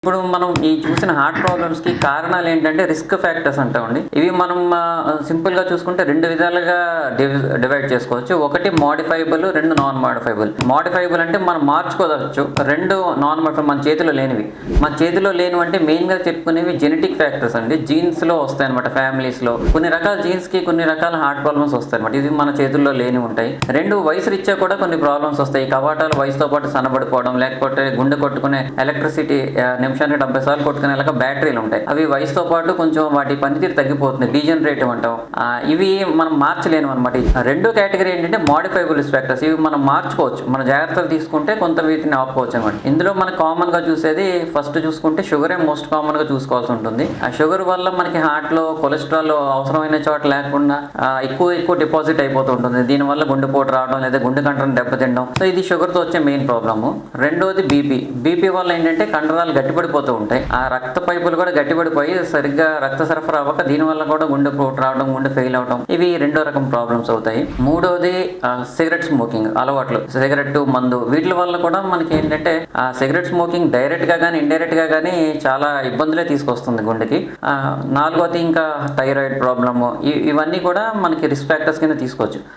ఇప్పుడు మనం ఈ చూసిన హార్ట్ ప్రాబ్లమ్స్ కి కారణాలు ఏంటంటే రిస్క్ ఫ్యాక్టర్స్ అంటామండి. ఇవి మనం సింపుల్ గా చూసుకుంటే రెండు విధాలుగా డివైడ్ చేసుకోవచ్చు. ఒకటి మోడిఫైబుల్, రెండు నాన్ మోడిఫైబుల్. మోడిఫైబుల్ అంటే మనం మార్చుకోవచ్చు, రెండు నాన్ మోడిఫైబుల్ మన చేతిలో లేనివి. మన చేతిలో లేనివి అంటే మెయిన్ గా చెప్పుకునేవి జెనెటిక్ ఫ్యాక్టర్స్ అండి. జీన్స్ లో వస్తాయి అనమాట. ఫ్యామిలీస్ లో కొన్ని రకాల జీన్స్ కి కొన్ని రకాల హార్ట్ ప్రాబ్లమ్స్ వస్తాయి అనమాట. ఇది మన చేతుల్లో లేనివి ఉంటాయి. రెండు వయసు రీత్యా కూడా కొన్ని ప్రాబ్లమ్స్ వస్తాయి. కవాటాలు వయసుతో పాటు సన్నబడిపోవడం, లేకపోతే గుండె కొట్టుకునే ఎలక్ట్రిసిటీ నిమిషానికి 70 సార్లు కొట్టుకునేలాగా బ్యాటరీలు ఉంటాయి. అవి వయసుతో పాటు కొంచెం వాటి పనితీరు తగ్గిపోతుంది, డీజనరేటివ్ అంటాం. ఇవి మనం మార్చలేము అనమాట. రెండో కేటగిరీ ఏంటంటే మోడిఫైబుల్ ఫ్యాక్టర్స్. ఇవి మనం మార్చుకోవచ్చు, మన జాగ్రత్తలు తీసుకుంటే కొంత వీటిని ఆపుకోవచ్చు అనమాట. ఇందులో మనకు కామన్ గా చూసేది ఫస్ట్ చూసుకుంటే షుగరే మోస్ట్ కామన్ గా చూసుకోవాల్సి ఉంటుంది. ఆ షుగర్ వల్ల మనకి హార్ట్ లో కొలెస్ట్రాల్ అవసరమైన చోట లేకుండా ఎక్కువ డిపాజిట్ అయిపోతూ ఉంటుంది. దీనివల్ల గుండెపోటు రావడం లేదా గుండె కండరం దెబ్బతినడం. సో ఇది షుగర్ తో వచ్చే మెయిన్ ప్రాబ్లమ్. రెండోది బీపీ వల్ల ఏంటంటే కండరాలు గట్టిపడిపోతూ ఉంటాయి. ఆ రక్త పైపులు కూడా గట్టిపడిపోయి సరిగ్గా రక్త సరఫరా అవ్వక దీనివల్ల కూడా గుండెపోటు రావడం, గుండె ఫెయిల్ అవడం, ఇవి రెండో రకం ప్రాబ్లమ్స్ అవుతాయి. మూడోది సిగరెట్ స్మోకింగ్ అలవాట్లు, సిగరెట్, మందు, వీటి వల్ల కూడా మనకి ఏంటంటే సిగరెట్ స్మోకింగ్ డైరెక్ట్ గా కానీ ఇండైరెక్ట్ గా కానీ చాలా ఇబ్బందులే తీసుకొస్తుంది గుండెకి. నాలుగోది ఇంకా థైరాయిడ్ ప్రాబ్లమ్. ఇవన్నీ కూడా మనకి రిస్క్ ఫ్యాక్టర్స్ కింద తీసుకోవచ్చు.